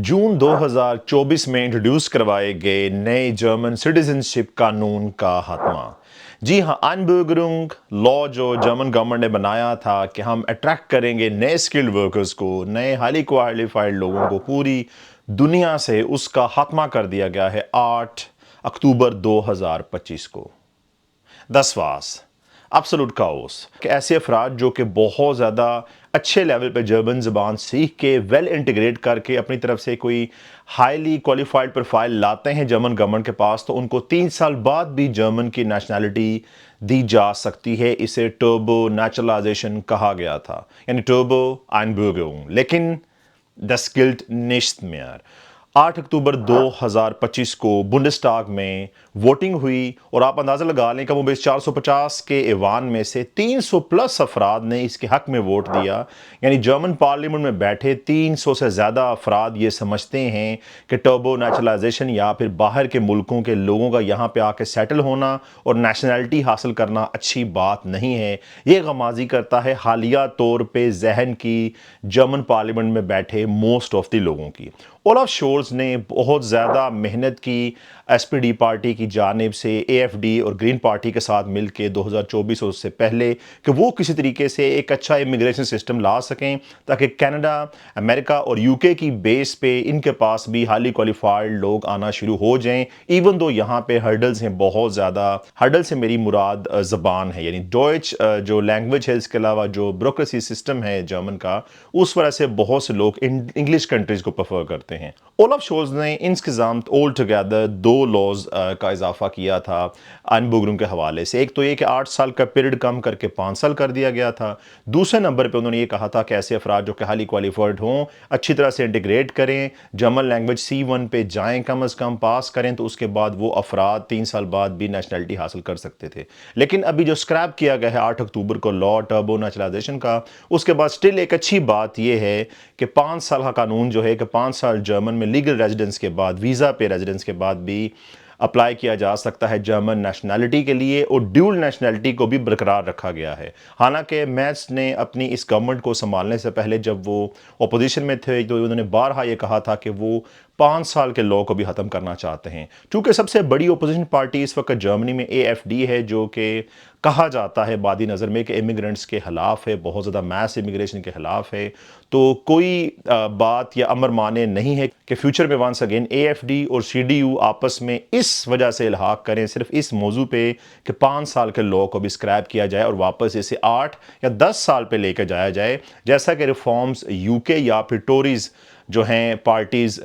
जून 2024 में इंट्रोड्यूस करवाए गए नए जर्मन सिटीजनशिप कानून का खात्मा। जी हाँ, आइनबर्गरुंग लॉ जो जर्मन गवर्नमेंट ने बनाया था कि हम अट्रैक्ट करेंगे नए स्किल्ड वर्कर्स को, नए हाईली क्वालिफाइड लोगों को पूरी दुनिया से, उसका खात्मा कर दिया गया है 8 अक्टूबर 2025 को। दसवास एब्सोल्यूट काओस कि ऐसे अफराद जो कि बहुत ज़्यादा अच्छे लेवल पे जर्मन ज़बान सीख के वेल इंटीग्रेट करके अपनी तरफ से कोई हाईली क्वालिफाइड प्रोफाइल लाते हैं जर्मन गवर्नमेंट के पास, तो उनको 3 साल बाद भी जर्मन की नेशनैलिटी दी जा सकती है। इसे टर्बो नेचुरलाइजेशन कहा गया था, यानी टर्बो आइनबर्गरुंग। लेकिन das gilt nicht mehr। 8 अक्टूबर 2025 को बुंडेस्टाग में वोटिंग हुई और आप अंदाज़ा लगा लें कि वो 450 के ऐवान में से 300 प्लस अफराद ने इसके हक में वोट दिया। यानी जर्मन पार्लियामेंट में बैठे 300 से ज़्यादा अफराद ये समझते हैं कि टर्बो नेचुरलाइजेशन या फिर बाहर के मुल्कों के लोगों का यहाँ पे आके सेटल होना और नेशनैलिटी हासिल करना अच्छी बात नहीं है। ये गमाजी करता है हालिया तौर पे जहन की जर्मन पार्लियामेंट में बैठे मोस्ट ऑफ द लोगों की। ओलाफ शोल्ज ने बहुत ज़्यादा मेहनत की एसपीडी पार्टी की जानिब से, एएफडी और ग्रीन पार्टी के साथ मिलकर 2024 और उससे पहले, कि वो किसी तरीके से एक अच्छा इमिग्रेशन सिस्टम ला सकें ताकि कनाडा, अमेरिका और यूके की बेस पे इनके पास भी हाईली क्वालिफाइड लोग आना शुरू हो जाएं। इवन दो यहाँ पे हर्डल्स हैं बहुत ज़्यादा। हर्डल से मेरी मुराद ज़बान है, यानी डॉइच जो लैंग्वेज है, इसके अलावा जो ब्यूरोक्रेसी सिस्टम है जर्मन का, उस वजह से बहुत से लोग इंग्लिश कंट्रीज़ को प्रेफर करते हैं। ओलाफ शोल्ज ने इंस्किज़ाम्त ऑल टुगेदर 2 लॉज का इजाफा किया था आइनबर्गरुंग के हवाले से। एक तो ये कि 8 साल का पीरियड कम करके 5 साल कर दिया गया था। दूसरे नंबर पे उन्होंने ये कहा था कि ऐसे अफराद जो कि हाईली क्वालिफाइड हों, अच्छी तरह से इंटीग्रेट करें, जर्मन लैंग्वेज C1 पे जाएं, कम अज़ कम पास करें, तो उसके बाद वो अफराद 3 साल बाद भी नेशनैलिटी हासिल कर सकते थे। लेकिन अभी जो स्क्रैप किया गया है 8 अक्टूबर को लॉ टर्बो नेचुरलाइजेशन का, उसके बाद स्टिल एक अच्छी बात यह है कि 5 साल का कानून जो है कि 5 साल जर्मन में लीगल रेजिडेंस के बाद, वीज़ा पे रेजिडेंस के बाद भी अप्लाई किया जा सकता है जर्मन नेशनैलिटी के लिए, और ड्यूल नेशनैलिटी को भी बरकरार रखा गया है। हालांकि मैट्स ने अपनी इस गवर्नमेंट को संभालने से पहले, जब वो अपोजिशन में थे, तो उन्होंने बारहा ये कहा था कि वो 5 साल के लॉ को भी ख़त्म करना चाहते हैं। चूँकि सबसे बड़ी अपोजिशन पार्टी इस वक्त जर्मनी में एएफडी है, जो कि कहा जाता है बादी नज़र में कि इमिग्रेंट्स के ख़िलाफ़ है, बहुत ज़्यादा मैस इमिग्रेशन के ख़िलाफ़ है। तो कोई बात या अमर माने नहीं है कि फ्यूचर में वंस अगेन एएफडी और सीडीयू आपस में इस वजह से इल्हाक करें, सिर्फ इस मौजू पे कि 5 साल के लॉ को भी स्क्रैप किया जाए और वापस इसे 8 या 10 साल पे लेकर जाया जाए, जैसा कि रिफॉर्म्स यूके या फिर टोरीज़ जो हैं पार्टीज़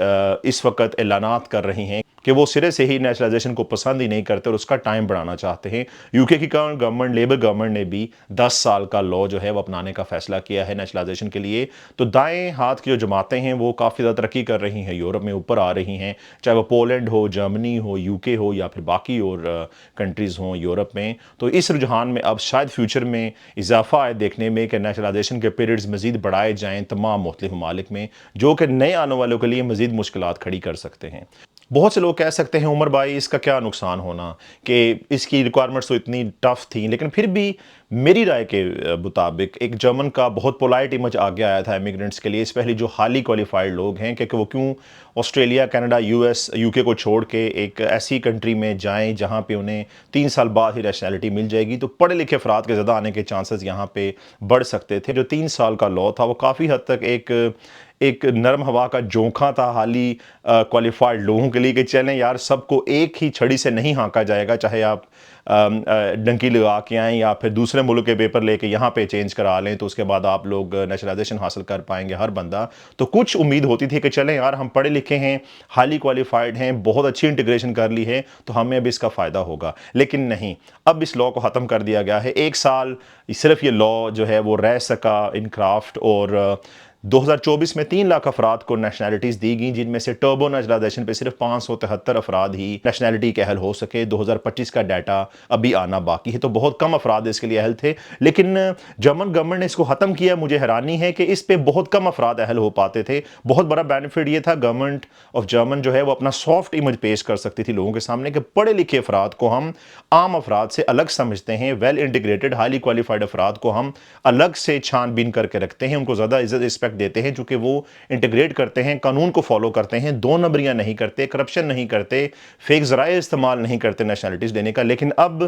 इस वक्त ऐलानात कर रही हैं कि वो सिरे से ही नेशनलाइजेशन को पसंद ही नहीं करते और उसका टाइम बढ़ाना चाहते हैं। यूके की करंट गवर्नमेंट, लेबर गवर्नमेंट ने भी 10 साल का लॉ जो है वो अपनाने का फैसला किया है नेशनलाइजेशन के लिए। तो दाएं हाथ की जो जमातें हैं वो काफ़ी ज़्यादा तरक्की कर रही हैं, यूरोप में ऊपर आ रही हैं, चाहे वो पोलैंड हो, जर्मनी हो, यूके हो या फिर बाकी और कंट्रीज़ हों यूरोप में। तो इस रुझान में अब शायद फ्यूचर में इजाफा आए देखने में कि नेशनलाइजेशन के पीरियड्स मज़ीद बढ़ाए जाएँ तमाम मुख्तलिफ ममालिक में, जो कि नए आने वालों के लिए मज़ीद मुश्किलात खड़ी कर सकते हैं। बहुत से लोग कह सकते हैं उमर भाई इसका क्या नुकसान होना, कि इसकी रिक्वायरमेंट्स तो इतनी टफ थी, लेकिन फिर भी मेरी राय के मुताबिक एक जर्मन का बहुत पोलाइट इमेज आगे आया था इमिग्रेंट्स के लिए, स्पेशली जो हाईली क्वालिफाइड लोग हैं, क्योंकि वो क्यों ऑस्ट्रेलिया, कनाडा, यूएस, यूके को छोड़ के एक ऐसी कंट्री में जाएं जहां पे उन्हें 3 साल बाद ही नेशनैलिटी मिल जाएगी। तो पढ़े लिखे अफराद के ज़्यादा आने के चांसेस यहाँ पे बढ़ सकते थे। जो 3 साल का लॉ था वो काफ़ी हद तक एक नरम हवा का झोंका था हाली क्वालिफाइड लोगों के लिए, कि चलें यार, सबको एक ही छड़ी से नहीं हाँका जाएगा, चाहे आप डंकी लगा के आएँ या फिर दूसरे मुल्क के पेपर लेके यहाँ पे चेंज करा लें, तो उसके बाद आप लोग नेशनलाइजेशन हासिल कर पाएंगे हर बंदा। तो कुछ उम्मीद होती थी कि चलें यार, हम पढ़े लिखे हैं, हाईली क्वालिफाइड हैं, बहुत अच्छी इंटीग्रेशन कर ली है, तो हमें अब इसका फ़ायदा होगा। लेकिन नहीं, अब इस लॉ को ख़त्म कर दिया गया है। 1 साल सिर्फ ये लॉ जो है वो रह सका इन क्राफ्ट, और 2024 में 3 लाख अफराद को नेशनैलिटीज़ दी गई, जिनमें से टर्बो नेचुरलाइजेशन पे सिर्फ 573 अफराद ही नेशनैलिटी के अहल हो सके। 2025 का डाटा अभी आना बाकी है, तो बहुत कम अफराद इसके लिए अहल थे। लेकिन जर्मन गवर्नमेंट ने इसको ख़त्म किया। मुझे हैरानी है कि इस पे बहुत कम अफराद अहल हो पाते थे। बहुत बड़ा बेनिफिट ये था, गवर्नमेंट ऑफ जर्मन जो है वो अपना सॉफ्ट इमेज पेश कर सकती थी लोगों के सामने कि पढ़े लिखे अफराद को हम आम अफराद से अलग समझते हैं, वेल इंटीग्रेटेड हाईली क्वालिफाइड अफराद को हम अलग से छानबीन करके रखते हैं, उनको ज़्यादा इज्जत रिस्पेक्ट دیتے ہیں چونکہ وہ انٹیگریٹ کرتے ہیں، قانون کو فالو کرتے ہیں، دو نمبریاں نہیں کرتے، کرپشن نہیں کرتے، فیک ذرائع استعمال نہیں کرتے نیشنلٹیز دینے کا۔ لیکن اب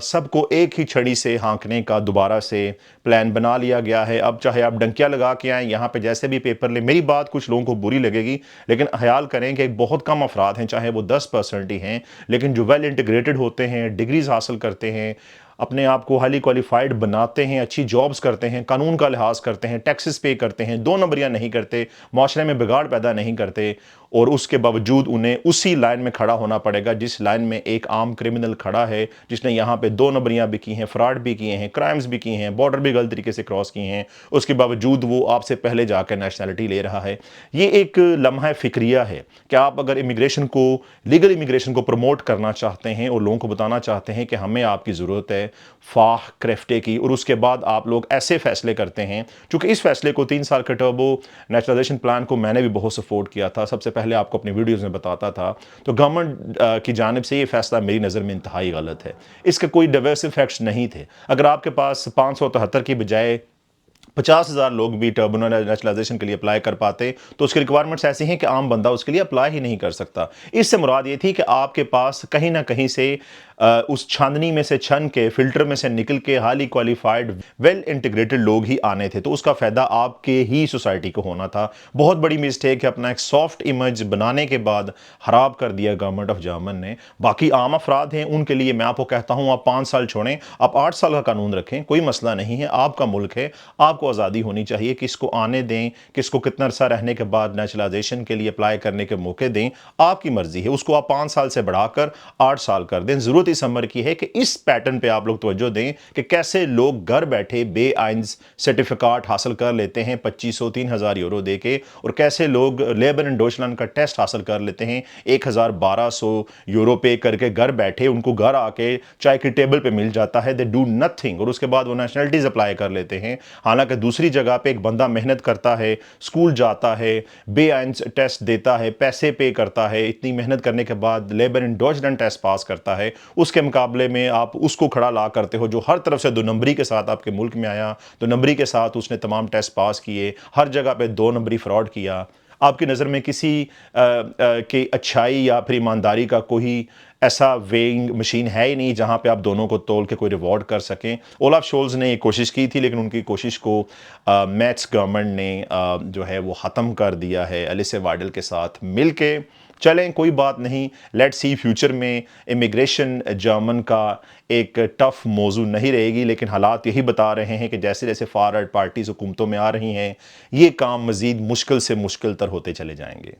سب کو ایک ہی چھڑی سے ہانکنے کا دوبارہ سے پلان بنا لیا گیا ہے۔ اب چاہے آپ ڈنکیاں لگا کے آئیں، یہاں پہ جیسے بھی پیپر لیں، میری بات کچھ لوگوں کو بری لگے گی لیکن خیال کریں کہ بہت کم افراد ہیں، چاہے وہ 10% ہی ہیں، لیکن جو ویل انٹیگریٹڈ ہوتے ہیں، ڈگریز حاصل کرتے ہیں، اپنے آپ کو ہائیلی کوالیفائڈ بناتے ہیں، اچھی جابز کرتے ہیں، قانون کا لحاظ کرتے ہیں، ٹیکسز پے کرتے ہیں، دو نمبریاں نہیں کرتے، معاشرے میں بگاڑ پیدا نہیں کرتے، اور اس کے باوجود انہیں اسی لائن میں کھڑا ہونا پڑے گا جس لائن میں ایک عام کرمنل کھڑا ہے، جس نے یہاں پہ دو نمبریاں بھی کی ہیں، فراڈ بھی کیے ہیں، کرائمز بھی کیے ہیں، بارڈر بھی غلط طریقے سے کراس کیے ہیں، اس کے باوجود وہ آپ سے پہلے جا کے نیشنلٹی لے رہا ہے۔ یہ ایک لمحہ فکریہ ہے کہ آپ اگر امیگریشن کو، لیگل امیگریشن کو پروموٹ کرنا چاہتے ہیں اور لوگوں کو بتانا چاہتے ہیں کہ ہمیں آپ کی ضرورت ہے فاح کرفٹے کی، اور اس کے بعد آپ لوگ ایسے فیصلے کرتے ہیں، چونکہ اس فیصلے کو 3 سال کے ٹربو نیشنلائزیشن پلان کو میں نے بھی بہت سپورٹ کیا تھا، سب سے پہلے آپ کو اپنی ویڈیوز میں بتاتا تھا، تو گورنمنٹ کی جانب سے یہ فیصلہ میری نظر میں انتہائی غلط ہے۔ اس کے کوئی ڈائیورس ایفیکٹس نہیں تھے۔ اگر آپ کے پاس 573 کی بجائے 50,000 لوگ بھی ٹربو نیشنلائزیشن کے لیے اپلائی کر پاتے تو اس کی ریکوائرمنٹس ایسی ہیں کہ عام بندہ اس کے لیے اپلائی ہی نہیں کر سکتا۔ اس سے مراد یہ تھی کہ آپ کے پاس کہیں نہ کہیں سے اس چھاننی میں سے چھن کے، فلٹر میں سے نکل کے ہائیلی کوالیفائڈ ویل انٹیگریٹڈ لوگ ہی آنے تھے، تو اس کا فائدہ آپ کے ہی سوسائٹی کو ہونا تھا۔ بہت بڑی مسٹیک ہے، اپنا ایک سافٹ امیج بنانے کے بعد خراب کر دیا گورنمنٹ آف جرمن نے۔ باقی عام افراد ہیں، ان کے لیے میں آپ کو کہتا ہوں آپ 5 سال چھوڑیں، آپ 8 سال کا قانون رکھیں، کوئی مسئلہ نہیں ہے، آپ کا ملک ہے، آپ کو آزادی ہونی چاہیے، کس کو آنے دیں، کس کو کتنا عرصہ رہنے کے بعد نیشنلائزیشن کے لیے اپلائی کرنے کے موقع دیں، آپ کی مرضی ہے۔ اس کو آپ 5 سال سے بڑھا کر 8 سال کر دیں۔ ضرورت اس امر کی ہے کہ اس پیٹرن پہ آپ لوگ توجہ دیں کہ کیسے لوگ گھر بیٹھے بے آئینز سرٹیفکیٹ حاصل کر لیتے ہیں 2500 3000 یورو دے کے، اور کیسے لوگ لیبر اینڈ ڈوچلینڈ کا ٹیسٹ حاصل کر لیتے ہیں 1200 یورو پے کر کے گھر بیٹھے، ان کو گھر آ کے چائے کی ٹیبل پہ مل جاتا ہے، دے ڈو نتھنگ، اور اس کے بعد وہ نیشنلٹیز اپلائی کر لیتے ہیں۔ حالانکہ دوسری جگہ پہ ایک بندہ محنت کرتا ہے، اسکول جاتا ہے، بے آئینز ٹیسٹ دیتا ہے، پیسے پے کرتا ہے، اتنی محنت کرنے کے بعد لیبر اینڈ ڈوچلینڈ ٹیسٹ پاس کرتا ہے، اس کے مقابلے میں آپ اس کو کھڑا لا کرتے ہو جو ہر طرف سے 2 نمبری کے ساتھ آپ کے ملک میں آیا، 2 نمبری کے ساتھ اس نے تمام ٹیسٹ پاس کیے، ہر جگہ پہ 2 نمبری فراڈ کیا۔ آپ کی نظر میں کسی کی اچھائی یا پھر ایمانداری کا کوئی ایسا ویئنگ مشین ہے ہی نہیں جہاں پہ آپ دونوں کو تول کے کوئی ریوارڈ کر سکیں۔ اولاف شولز نے یہ کوشش کی تھی، لیکن ان کی کوشش کو میٹس گورنمنٹ نے جو ہے وہ ختم کر دیا ہے ایلیسے وائڈل کے ساتھ مل کے۔ چلیں کوئی بات نہیں، لیٹ سی فیوچر میں امیگریشن جرمن کا ایک ٹف موضوع نہیں رہے گی، لیکن حالات یہی بتا رہے ہیں کہ جیسے جیسے فار رائٹ پارٹیز حکومتوں میں آ رہی ہیں، یہ کام مزید مشکل سے مشکل تر ہوتے چلے جائیں گے۔